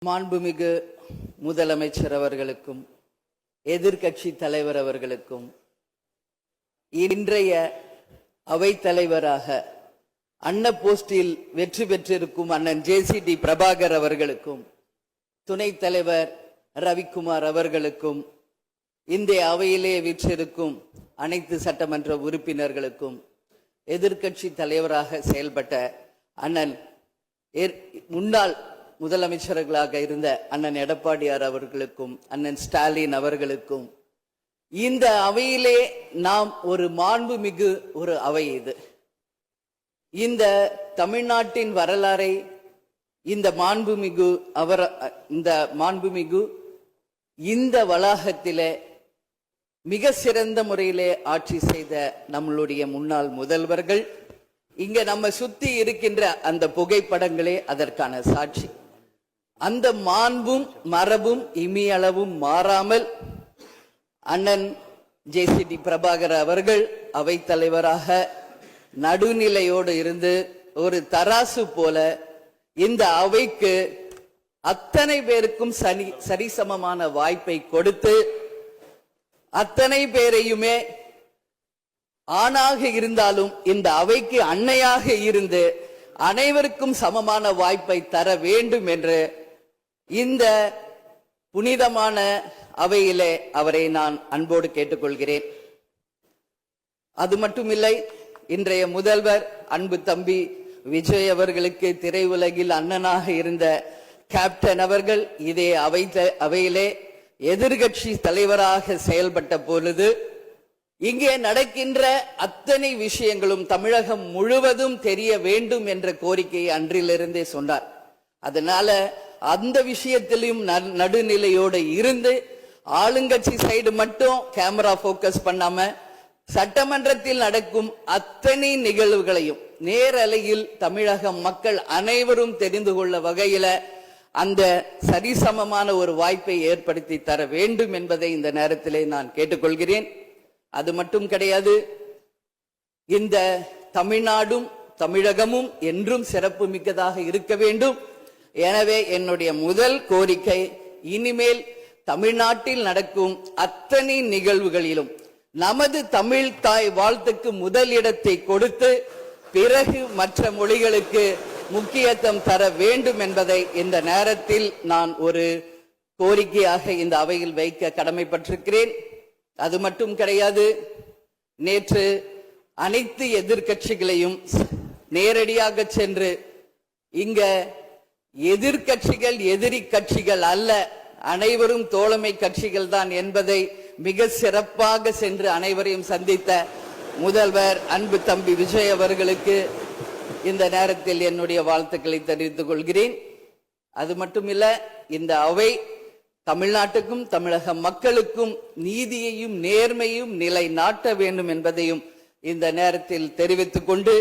மாண்புமிகு முதலமைச்சர் அவர்களுக்கும் எதிர்க்கட்சி தலைவர் அவர்களுக்கும் இன்றைய அவைத் தலைவராக அன்ன போஸ்டில் வெற்றி பெற்றிருக்கும் அண்ணன் ஜேசிடி பிரபாகர் அவர்களுக்கும் துணைத் தலைவர் ரவிக்குமார் அவர்களுக்கும் இந்த அவையிலே வீற்றிருக்கும் அனைத்து சட்டமன்ற உறுப்பினர்களுக்கும் எதிர்க்கட்சி தலைவராக செயல்பட்ட அண்ணன் முன்னாள் முதலமைச்சர்களாக இருந்த அண்ணன் எடப்பாடியார் அவர்களுக்கும் அண்ணன் ஸ்டாலின் அவர்களுக்கும் இந்த அவையிலே நாம் ஒரு மாண்புமிகு ஒரு அவை இது. இந்த தமிழ்நாட்டின் வரலாறை இந்த மாண்புமிகு இந்த வளாகத்திலே மிக சிறந்த முறையிலே ஆட்சி செய்த நம்மளுடைய முன்னாள் முதல்வர்கள் இங்க நம்ம சுத்தி இருக்கின்ற அந்த புகைப்படங்களே அதற்கான சாட்சி. அந்த மாண்பும் மரபும் இமியளவும் மாறாமல் அண்ணன் ஜேசிடி பிரபாகர் அவர்கள் அவைத் தலைவராக நடுநிலையோடு இருந்து ஒரு தராசு போல இந்த அவைக்கு அத்தனை பேருக்கும் சரிசமமான வாய்ப்பை கொடுத்து அத்தனை பேரையுமே ஆணாக இருந்தாலும் இந்த அவைக்கு அன்னையாக இருந்து அனைவருக்கும் சமமான வாய்ப்பை தர வேண்டும் என்று இந்த புனிதமான அவையிலே அவரை நான் அன்போடு கேட்டுக்கொள்கிறேன். அது மட்டுமில்லை, இன்றைய முதல்வர் அன்பு தம்பி விஜய் அவர்களுக்கு திரையுலகில் அண்ணனாக இருந்த கேப்டன் அவர்கள் இதே அவையிலே எதிர்கட்சி தலைவராக செயல்பட்ட பொழுது இங்கே நடக்கின்ற அத்தனை விஷயங்களும் தமிழகம் முழுவதும் தெரிய வேண்டும் என்ற கோரிக்கையை அன்றிலிருந்தே சொன்னார். அதனால அந்த விஷயத்திலும் நடுநிலையோடு இருந்து ஆளுங்கட்சி சைடு மட்டும் கேமரா போக்கஸ் பண்ணாம சட்டமன்றத்தில் நடக்கும் அத்தனை நிகழ்வுகளையும் நேரலையில் தமிழக மக்கள் அனைவரும் தெரிந்து கொள்ள வகையில அந்த சரிசமமான ஒரு வாய்ப்பை ஏற்படுத்தி தர வேண்டும் என்பதை இந்த நேரத்திலே நான் கேட்டுக்கொள்கிறேன். அது மட்டும் கிடையாது, இந்த தமிழ்நாடும் தமிழகமும் என்றும் சிறப்பு மிக்கதாக இருக்க வேண்டும். எனவே என்னுடைய முதல் கோரிக்கை, இனிமேல் தமிழ்நாட்டில் நடக்கும் அத்தனை நிகழ்வுகளிலும் நமது தமிழ் தாய் வாழ்த்துக்கு முதல் இடத்தை கொடுத்து பிறகு மற்ற மொழிகளுக்கு முக்கியத்துவம் தர வேண்டும் என்பதை இந்த நேரத்தில் நான் ஒரு கோரிக்கையாக இந்த அவையில் வைக்க கடமைப்பட்டிருக்கிறேன். அது மட்டும் கிடையாது, நேற்று அனைத்து எதிர்கட்சிகளையும் நேரடியாக சென்று இங்க எதிர்கட்சிகள் எதிரி கட்சிகள் அல்ல, அனைவரும் தோழமை கட்சிகள் தான் என்பதை மிக சிறப்பாக சென்று அனைவரையும் சந்தித்த முதல்வர் அன்பு தம்பி விஜய் அவர்களுக்கு இந்த நேரத்தில் என்னுடைய வாழ்த்துக்களை தெரிவித்துக் கொள்கிறேன். அது மட்டுமில்ல, இந்த அவை தமிழ்நாட்டுக்கும் தமிழக மக்களுக்கும் நீதியையும் நேர்மையும் நிலைநாட்ட வேண்டும் என்பதையும் இந்த நேரத்தில் தெரிவித்துக் கொண்டு,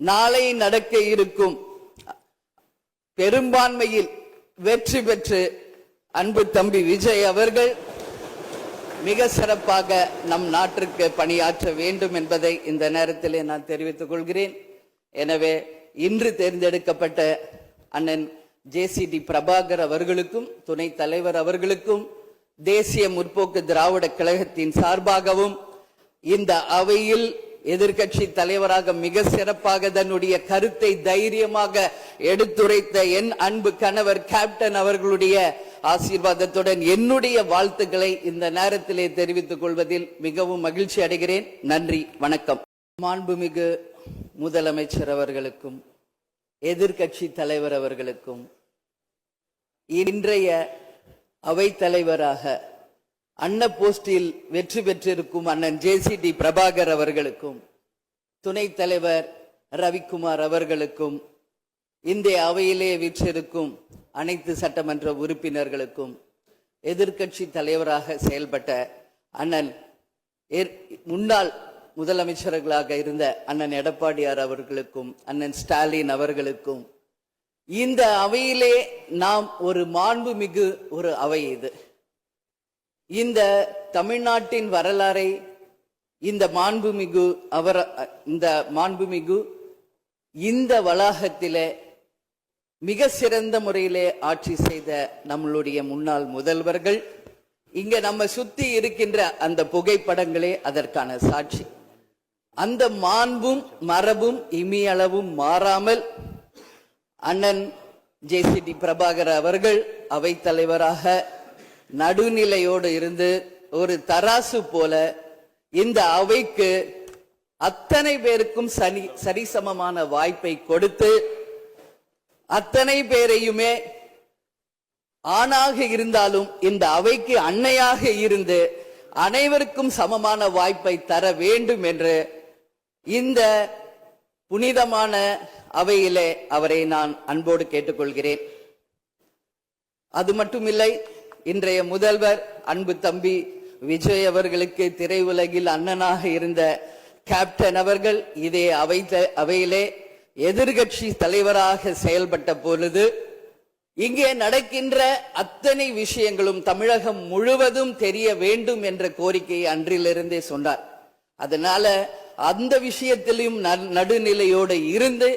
நாளை நடக்க இருக்கும் பெரும்பான்மையில் வெற்றி பெற்று அன்பு தம்பி விஜய் அவர்கள் மிக சிறப்பாக நம் நாட்டிற்கு பணியாற்ற வேண்டும் என்பதை இந்த நேரத்திலே நான் தெரிவித்துக் கொள்கிறேன். எனவே இன்று தேர்ந்தெடுக்கப்பட்ட அண்ணன் ஜேசிடி பிரபாகர் அவர்களுக்கும் துணைத் தலைவர் அவர்களுக்கும் தேசிய முற்போக்கு திராவிட கழகத்தின் சார்பாகவும் இந்த அவையில் எதிர்கட்சி தலைவராக மிக சிறப்பாக தன்னுடைய கருத்தை தைரியமாக எடுத்துரைத்த என் அன்பு கணவர் கேப்டன் அவர்களுடைய ஆசீர்வாதத்துடன் என்னுடைய வாழ்த்துக்களை இந்த நேரத்திலே தெரிவித்துக் கொள்வதில் மிகவும் மகிழ்ச்சி அடைகிறேன். நன்றி, வணக்கம். மாண்புமிகு முதலமைச்சர் அவர்களுக்கும் எதிர்கட்சி தலைவர் அவர்களுக்கும் இன்றைய அவைத் தலைவராக அன்ன போஸ்டில் வெற்றி பெற்றிருக்கும் அண்ணன் ஜேசிடி பிரபாகர் அவர்களுக்கும் துணைத் தலைவர் ரவிக்குமார் அவர்களுக்கும் இந்த அவையிலே வீற்றிருக்கும் அனைத்து சட்டமன்ற உறுப்பினர்களுக்கும் எதிர்கட்சி தலைவராக செயல்பட்ட அண்ணன் முன்னாள் முதலமைச்சர்களாக இருந்த அண்ணன் எடப்பாடியார் அவர்களுக்கும் அண்ணன் ஸ்டாலின் அவர்களுக்கும் இந்த அவையிலே நாம் ஒரு மாண்புமிகு ஒரு அவை இது. இந்த தமிழ்நாட்டின் வரலாறை இந்த மாண்புமிகு இந்த வளாகத்திலே மிக சிறந்த முறையிலே ஆட்சி செய்த நம்மளுடைய முன்னாள் முதல்வர்கள் இங்க நம்ம சுத்தி இருக்கின்ற அந்த புகைப்படங்களே அதற்கான சாட்சி. அந்த மாண்பும் மரபும் இமியளவும் மாறாமல் அண்ணன் JCD பிரபாகர் அவர்கள் அவைத் தலைவராக நடுநிலையோடு இருந்து ஒரு தராசு போல இந்த அவைக்கு அத்தனை பேருக்கும் சரிசமமான வாய்ப்பை கொடுத்து அத்தனை பேரையுமே ஆணாக இருந்தாலும் இந்த அவைக்கு அன்னையாக இருந்து அனைவருக்கும் சமமான வாய்ப்பை தர வேண்டும் என்று இந்த புனிதமான அவையிலே அவரை நான் அன்போடு கேட்டுக்கொள்கிறேன். அது மட்டுமில்லை, இன்றைய முதல்வர் அன்பு தம்பி விஜய் அவர்களுக்கு திரையுலகில் அண்ணனாக இருந்த கேப்டன் அவர்கள் இதே அவையிலே எதிர்கட்சி தலைவராக செயல்பட்ட பொழுது இங்கே நடக்கின்ற அத்தனை விஷயங்களும் தமிழகம் முழுவதும் தெரிய வேண்டும் என்ற கோரிக்கையை அன்றிலிருந்தே சொன்னார். அதனால அந்த விஷயத்திலும் நடுநிலையோடு இருந்து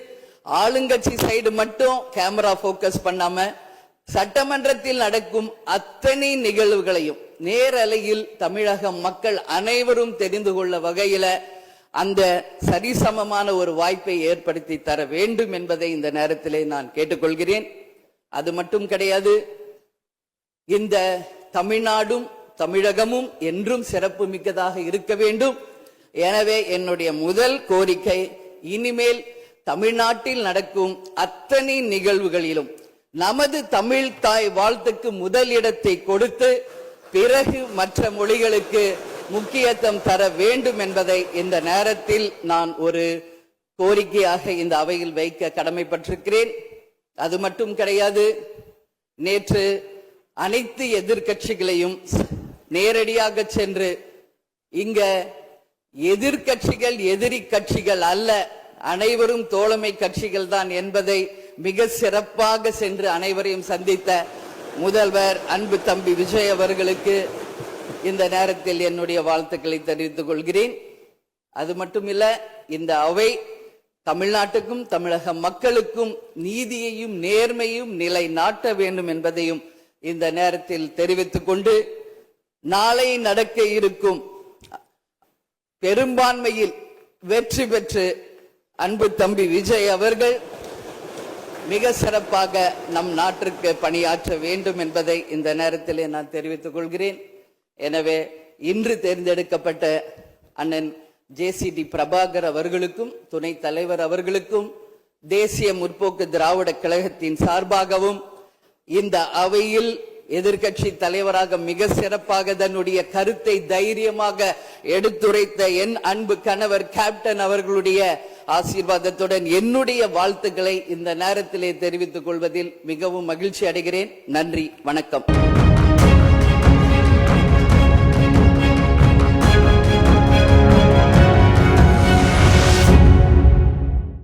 ஆளுங்கட்சி சைடு மட்டும் கேமரா போக்கஸ் பண்ணாம சட்டமன்றத்தில் நடக்கும் அத்தனை நிகழ்வுகளையும் நேரலையில் தமிழக மக்கள் அனைவரும் தெரிந்து கொள்ள வகையில அந்த சரிசமமான ஒரு வாய்ப்பை ஏற்படுத்தி தர வேண்டும் என்பதை இந்த நேரத்திலே நான் கேட்டுக்கொள்கிறேன். அது மட்டும் கிடையாது, இந்த தமிழ்நாடும் தமிழகமும் என்றும் சிறப்பு மிக்கதாக இருக்க வேண்டும். எனவே என்னுடைய முதல் கோரிக்கை, இனிமேல் தமிழ்நாட்டில் நடக்கும் அத்தனை நிகழ்வுகளிலும் நமது தமிழ் தாய் வாழ்த்துக்கு முதல் இடத்தை கொடுத்து பிறகு மற்ற மொழிகளுக்கு முக்கியத்துவம் தர வேண்டும் என்பதை இந்த நேரத்தில் நான் ஒரு கோரிக்கையாக இந்த அவையில் வைக்க கடமைப்பட்டிருக்கிறேன். அது மட்டும் கிடையாது, நேற்று அனைத்து எதிர்கட்சிகளையும் நேரடியாக சென்று இங்க எதிர்கட்சிகள் எதிரி கட்சிகள் அல்ல, அனைவரும் தோழமை கட்சிகள் தான் என்பதை மிக சிறப்பாக சென்று அனைவரையும் சந்தித்த முதல்வர் அன்பு தம்பி விஜய் அவர்களுக்கு இந்த நேரத்தில் என்னுடைய வாழ்த்துக்களை தெரிவித்துக் கொள்கிறேன். அது மட்டுமில்ல, இந்த அவை தமிழ்நாட்டுக்கும் தமிழக மக்களுக்கும் நீதியையும் நேர்மையும் நிலைநாட்ட வேண்டும் என்பதையும் இந்த நேரத்தில் தெரிவித்துக் கொண்டு, நாளை நடக்க இருக்கும் பெரும்பான்மையில் வெற்றி பெற்று அன்பு தம்பி விஜய் அவர்கள் மிக சிறப்பாக நம் நாட்டிற்கு பணியாற்ற வேண்டும் என்பதை இந்த நேரத்திலே நான் தெரிவித்துக் கொள்கிறேன். எனவே இன்று தேர்ந்தெடுக்கப்பட்ட அண்ணன் JCD பிரபாகர் அவர்களுக்கும் துணை தலைவர் அவர்களுக்கும் தேசிய முற்போக்கு திராவிட கழகத்தின் சார்பாகவும் இந்த அவையில் எதிர்கட்சி தலைவராக மிக சிறப்பாக தன்னுடைய கருத்தை தைரியமாக எடுத்துரைத்த என் அன்பு கணவர் கேப்டன் அவர்களுடைய ஆசீர்வாதத்துடன் என்னுடைய வாழ்த்துக்களை இந்த நேரத்திலே தெரிவித்துக் கொள்வதில் மிகவும் மகிழ்ச்சி அடைகிறேன். நன்றி, வணக்கம்.